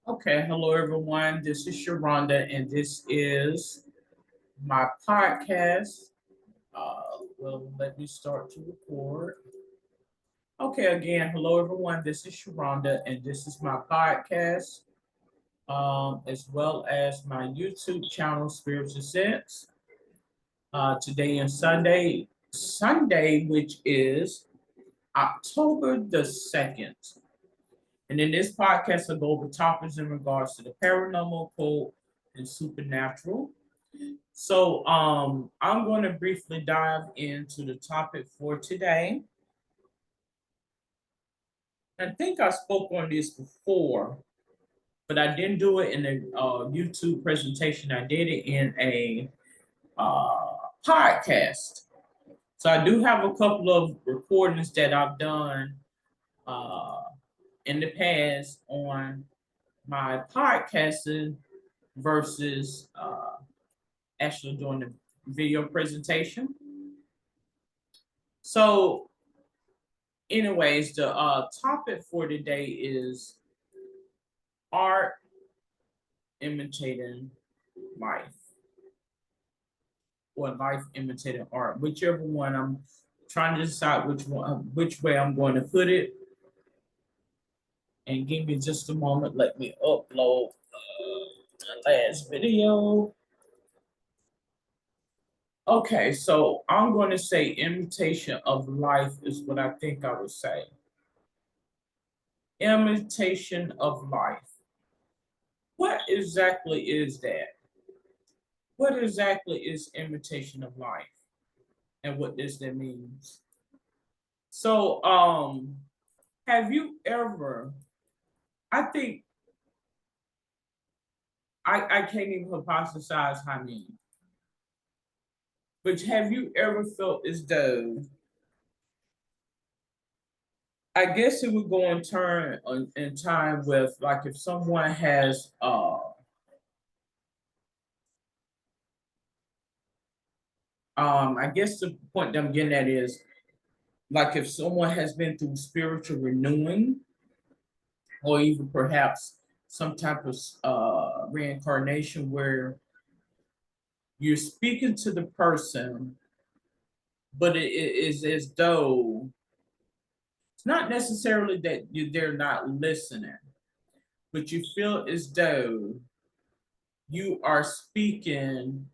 Okay, hello everyone. This is Sharonda, and this is my podcast. Let me start to record. Okay, again, hello everyone. This is Sharonda, and this is my podcast, as well as my YouTube channel, Spiritual Sense. Today is Sunday, which is October the 2nd. And in this podcast, I'll go over topics in regards to the paranormal, occult, and supernatural. So I'm going to briefly dive into the topic for today. I think I spoke on this before, but I didn't do it in a YouTube presentation. I did it in a uh, podcast. So I do have a couple of recordings that I've done uh, in the past on my podcasting versus actually doing the video presentation. So, anyways, the topic for today is art imitating life, or life imitating art, whichever one. I'm trying to decide which way I'm going to put it. And give me just a moment. Let me upload the last video. Okay, so I'm going to say imitation of life is what I think I would say. Imitation of life. What exactly is that? What exactly is imitation of life? And what does that mean? So, have you ever, I think I can't even hypothesize how many, but have you ever felt as though, I guess it would go in turn in time with, like, if someone has I guess the point that I'm getting at is, like, if someone has been through spiritual renewing, or even perhaps some type of reincarnation where you're speaking to the person, but it is as though it's not necessarily that they're not listening, but you feel as though you are speaking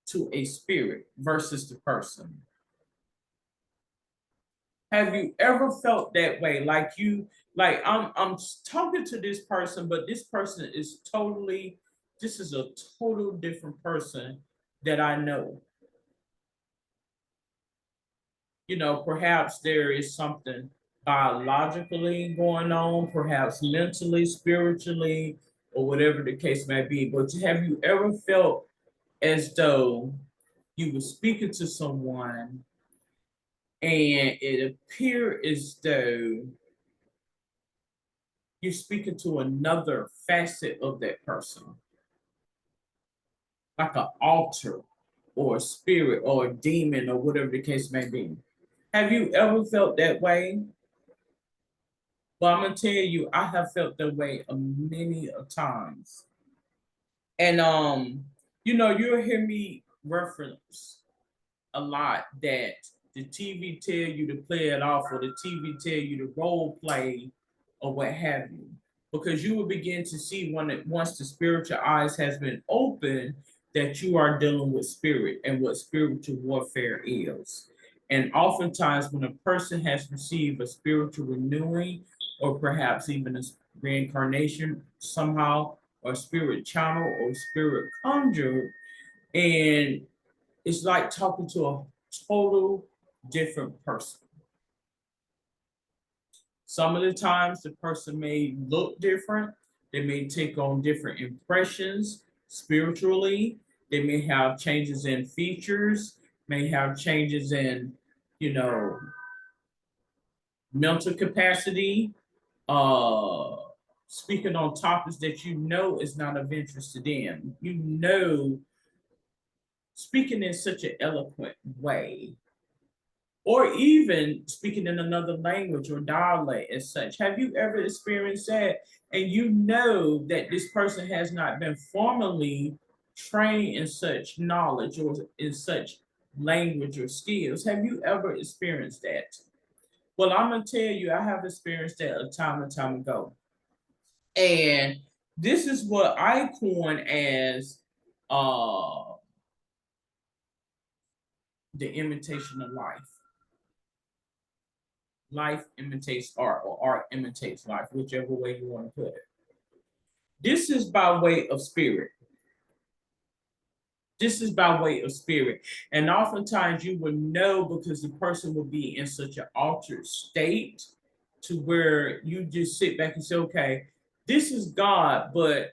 to a spirit versus the person. Have you ever felt that way? Like I'm talking to this person, but this person is totally, this is a total different person that I know. Perhaps there is something biologically going on, perhaps mentally, spiritually, or whatever the case may be. But have you ever felt as though you were speaking to someone and it appeared as though you're speaking to another facet of that person, like an altar or a spirit or a demon or whatever the case may be? Have you ever felt that way? Well, I'm gonna tell you, I have felt that way a many of times. And you'll hear me reference a lot that the TV tell you to play it off, or the TV tell you to role play, or what have you, because you will begin to see once the spiritual eyes has been opened, that you are dealing with spirit and what spiritual warfare is. And oftentimes, when a person has received a spiritual renewing, or perhaps even a reincarnation somehow, or spirit channel, or spirit conjure, and it's like talking to a total different person. Some of the times the person may look different, they may take on different impressions spiritually, they may have changes in features, may have changes in, you know, mental capacity, uh speaking on topics that you know is not of interest to them. Speaking in such an eloquent way, or even speaking in another language or dialect as such. Have you ever experienced that? And you know that this person has not been formally trained in such knowledge or in such language or skills. Have you ever experienced that? Well, I'm gonna tell you, I have experienced that a time and time ago. And this is what I coin as uh the imitation of life. Life imitates art, or art imitates life, whichever way you want to put it. This is by way of spirit. This is by way of spirit. And oftentimes you will know because the person will be in such an altered state to where you just sit back and say, okay, this is God, but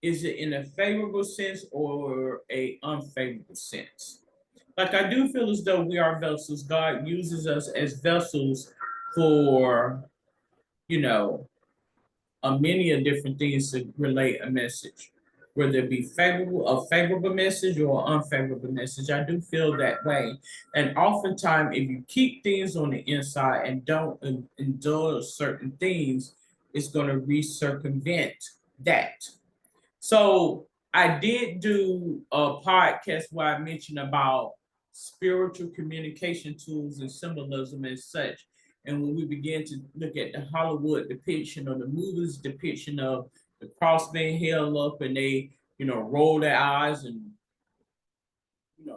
is it in a favorable sense or a unfavorable sense? Like I do feel as though we are vessels. God uses us as vessels for, you know, many of different things to relate a message, whether it be a favorable message or unfavorable message. I do feel that way. And oftentimes, if you keep things on the inside and don't indulge certain things, it's going to recircumvent that. So I did do a podcast where I mentioned about spiritual communication tools and symbolism and such. And when we began to look at the Hollywood depiction or the movies depiction of the cross being held up and they, roll their eyes and,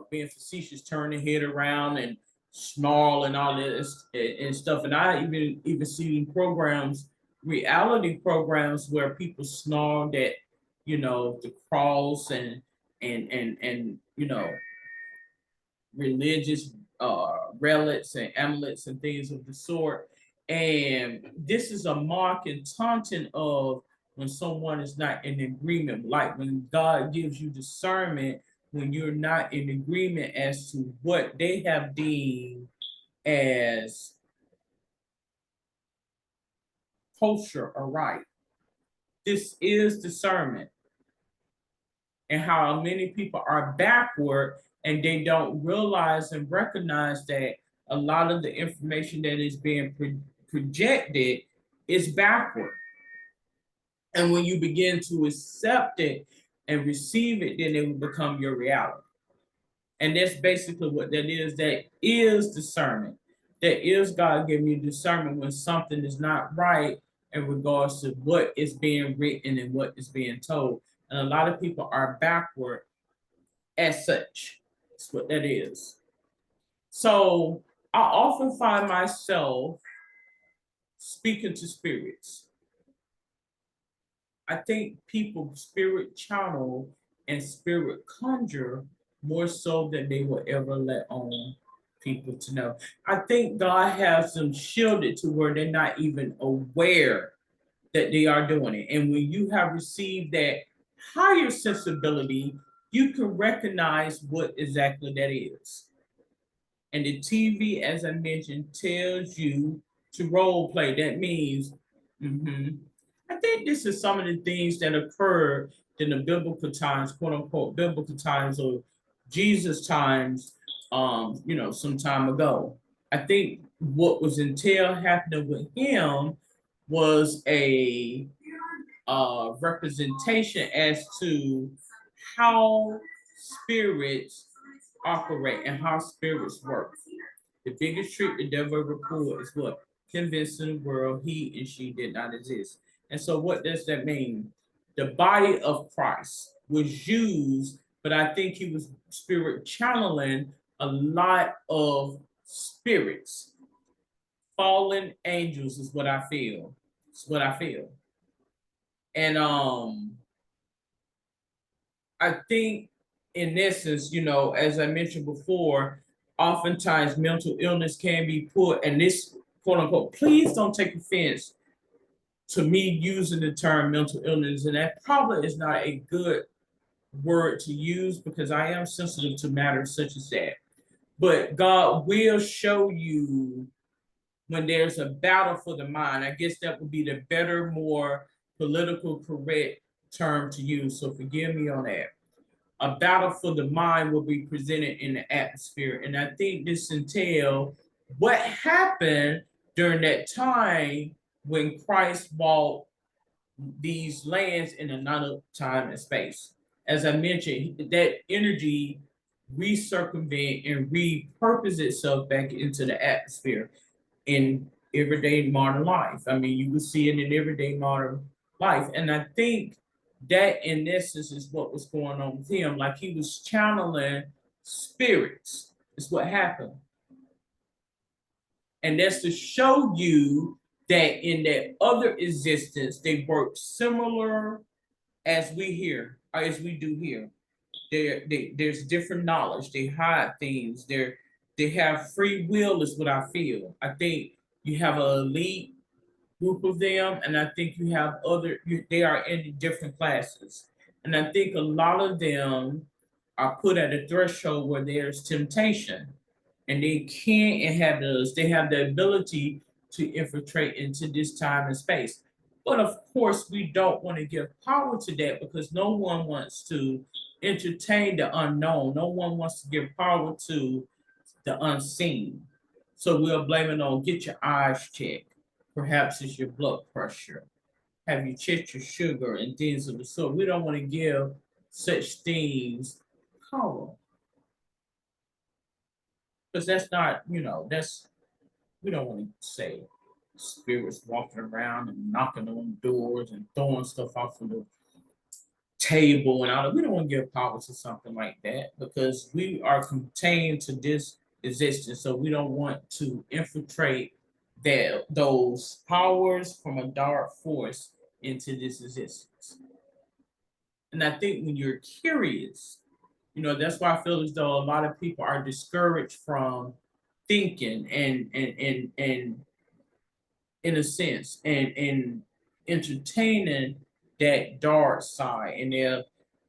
being facetious, turn their head around and snarl and all this and stuff. And I even seen programs, reality programs where people snarled at, the cross and religious relics and amulets and things of the sort. And this is a mark and taunting of when someone is not in agreement, like when God gives you discernment, when you're not in agreement as to what they have deemed as kosher or right. This is discernment, and how many people are backward and they don't realize and recognize that a lot of the information that is being projected is backward. And when you begin to accept it and receive it, then it will become your reality. And that's basically what that is. That is discernment. That is God giving you discernment when something is not right in regards to what is being written and what is being told. And a lot of people are backward as such. That's what that is. So I often find myself speaking to spirits. I think people spirit channel and spirit conjure more so than they will ever let on people to know. I think God has them shielded to where they're not even aware that they are doing it. And when you have received that higher sensibility, you can recognize what exactly that is. And the TV, as I mentioned, tells you to role play. That means, mhm. I think this is some of the things that occurred in the biblical times, quote unquote, biblical times or Jesus times, some time ago. I think what was entailed happening with him was a representation as to how spirits operate and how spirits work. The biggest trick the devil ever pulled is what? Convincing the world he and she did not exist. And so, what does that mean? The body of Christ was used, but I think he was spirit channeling a lot of spirits. Fallen angels is what I feel. It's what I feel. And I think in essence, as I mentioned before, oftentimes mental illness can be put, and this quote unquote, please don't take offense to me using the term mental illness, and that probably is not a good word to use because I am sensitive to matters such as that. But God will show you when there's a battle for the mind. I guess that would be the better, more political correct term to use. So forgive me on that. A battle for the mind will be presented in the atmosphere. And I think this entails What happened during that time when Christ walked these lands in another time and space? As I mentioned, that energy recircumvent and repurpose itself back into the atmosphere in everyday modern life. I mean, you would see it in everyday modern life. And I think that in essence is what was going on with him. Like he was channeling spirits, is what happened. And that's to show you that in that other existence, they work similar as we hear, or as we do here. There's different knowledge. They hide things. They have free will, is what I feel. I think you have an elite group of them, and I think you have other. They are in different classes, and I think a lot of them are put at a threshold where there's temptation, and they can't inhabit us. They have the ability to infiltrate into this time and space. But of course, we don't want to give power to that because no one wants to entertain the unknown. No one wants to give power to the unseen. So we'll blame it on get your eyes checked. Perhaps it's your blood pressure. Have you checked your sugar and things of the sort? We don't want to give such things power because that's not, that's we don't want to say spirits walking around and knocking on doors and throwing stuff off of the table and all that. We don't want to give power to something like that because we are contained to this existence. So we don't want to infiltrate those powers from a dark force into this existence. And I think when you're curious, that's why I feel as though a lot of people are discouraged from thinking and in a sense and entertaining that dark side, and they'll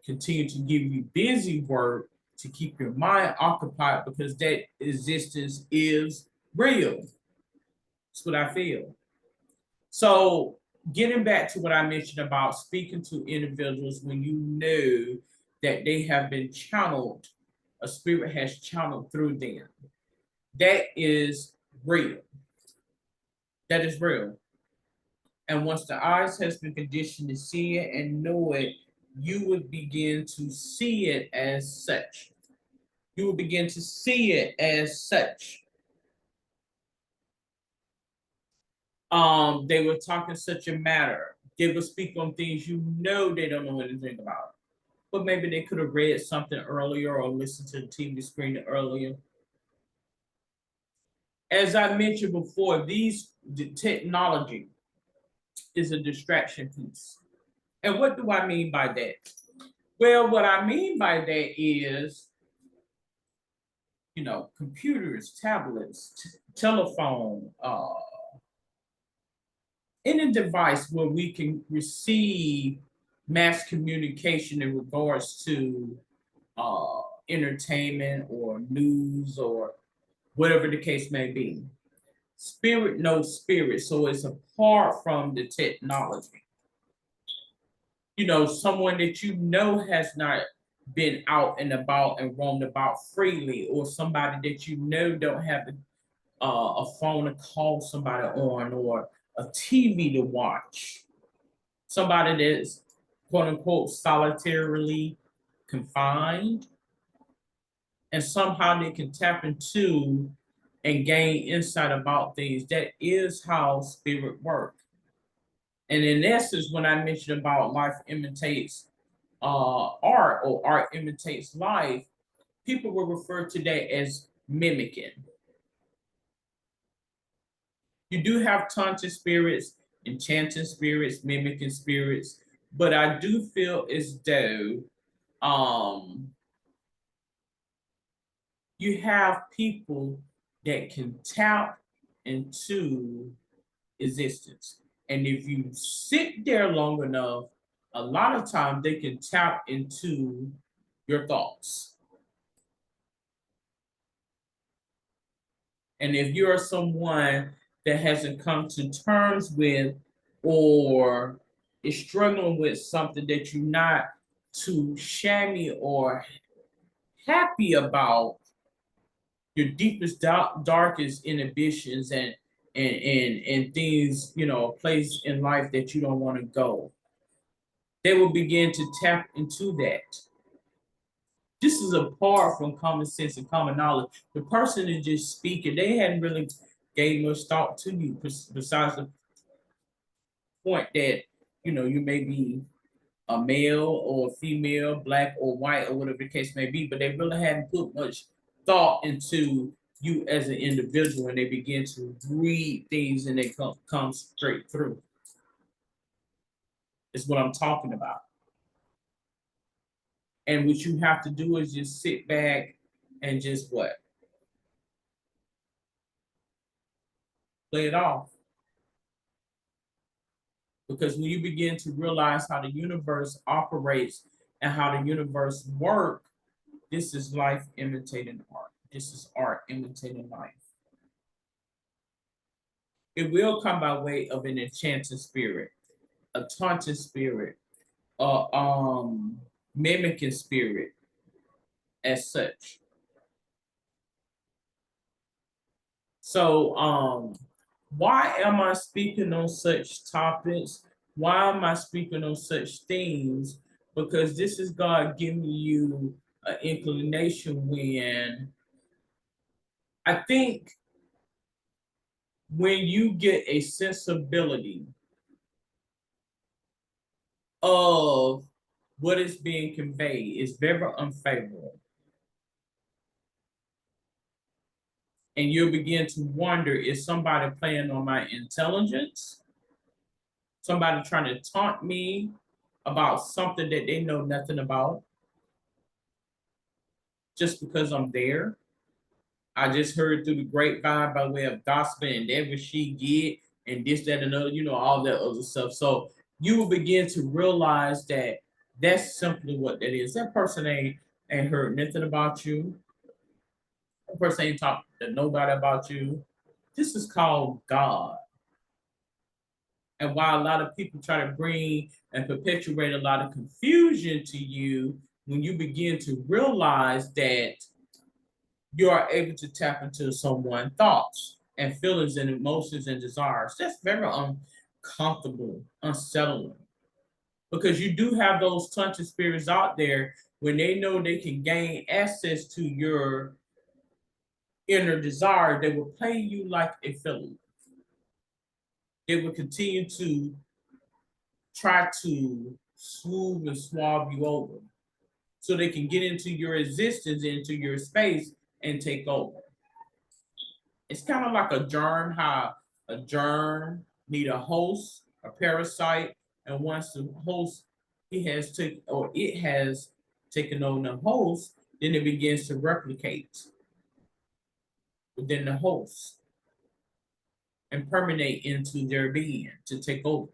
continue to give you busy work to keep your mind occupied because that existence is real. That's what I feel. So getting back to what I mentioned about speaking to individuals when you know that they have been channeled, a spirit has channeled through them, that is real. That is real. And once the eyes has been conditioned to see it and know it, you would begin to see it as such. You will begin to see it as such. They were talking such a matter. They would speak on things you know they don't know anything about. But maybe they could have read something earlier or listened to the TV screen earlier. As I mentioned before, the technology is a distraction piece. And what do I mean by that? Well, what I mean by that is, computers, tablets, telephone, any device where we can receive mass communication in regards to entertainment or news or whatever the case may be. Spirit knows spirit, so it's apart from the technology. Someone that has not been out and about and roamed about freely, or somebody that don't have a phone to call somebody on, or a TV to watch, somebody that's quote unquote solitarily confined, and somehow they can tap into and gain insight about things. That is how spirit work. And in essence, when I mentioned about life imitates art, or art imitates life, people will refer to that as mimicking. You do have taunted spirits, enchanting spirits, mimicking spirits, but I do feel as though um, you have people that can tap into existence. And if you sit there long enough, a lot of times they can tap into your thoughts. And if you're someone that hasn't come to terms with or is struggling with something that you're not too shammy or happy about, your deepest darkest inhibitions and things, a place in life that you don't want to go, they will begin to tap into that. This is apart from common sense and common knowledge. The person is just speaking. They hadn't really gave much thought to you, besides the point that you may be a male or a female, black or white, or whatever the case may be, but they really hadn't put much thought into you as an individual, and they begin to read things and they come straight through. Is what I'm talking about. And what you have to do is just sit back and just what? Play it off. Because when you begin to realize how the universe operates and how the universe works, this is life imitating art. This is art imitating life. It will come by way of an enchanted spirit, a taunting spirit, a mimicking spirit, as such. So, why am I speaking on such topics? Why am I speaking on such things? Because this is God giving you an inclination when I think when you get a sensibility of what is being conveyed is very unfavorable. And you'll begin to wonder, is somebody playing on my intelligence? Somebody trying to taunt me about something that they know nothing about just because I'm there? I just heard through the grapevine by way of gospel and that what she get and this, that, and other, all that other stuff. So you will begin to realize that that's simply what that is. That person ain't heard nothing about you. That person ain't talked to nobody about you. This is called God. And while a lot of people try to bring and perpetuate a lot of confusion to you, when you begin to realize that you are able to tap into someone's thoughts and feelings and emotions and desires, that's very uncomfortable, unsettling. Because you do have those touching spirits out there when they know they can gain access to your inner desire, they will play you like a villain. They will continue to try to smooth and swab you over so they can get into your existence, into your space, and take over. It's kind of like a germ, how a germ need a host, a parasite, and once the host it has taken on the host, then it begins to replicate within the host and permeate into their being to take over.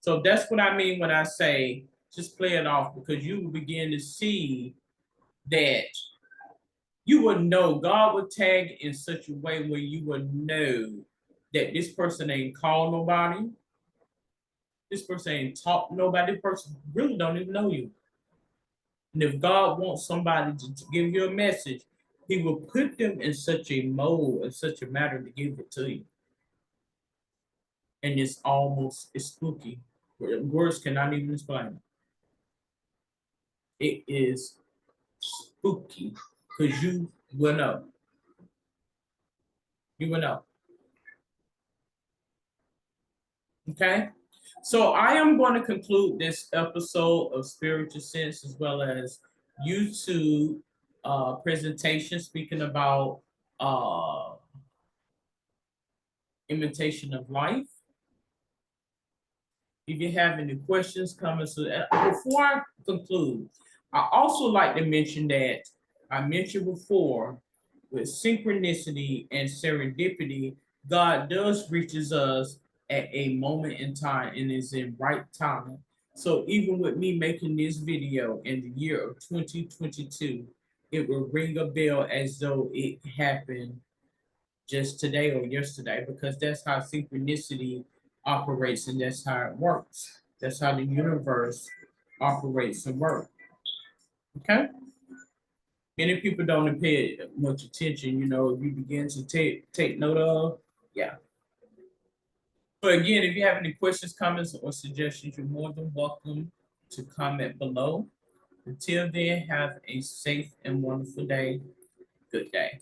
So that's what I mean when I say just play it off, because you will begin to see that you would know God would tag in such a way where you would know that this person ain't called nobody, this person ain't talked nobody, this person really don't even know you. And if God wants somebody to give you a message, he will put them in such a mode, in such a matter to give it to you. And it's spooky. Words cannot even explain it. It is spooky because you will know. You will know. Okay? So I am going to conclude this episode of Spiritual Sense as well as YouTube presentation speaking about imitation of life. If you have any questions, comments, before I conclude, I also like to mention that I mentioned before with synchronicity and serendipity, God does reaches us at a moment in time and is in right time. So even with me making this video in the year of 2022, it will ring a bell as though it happened just today or yesterday, because that's how synchronicity operates and that's how it works. That's how the universe operates and works. Okay? And if people don't pay much attention, you know, if you begin to take note of, yeah. But again, if you have any questions, comments, or suggestions, you're more than welcome to comment below. Until then, have a safe and wonderful day. Good day.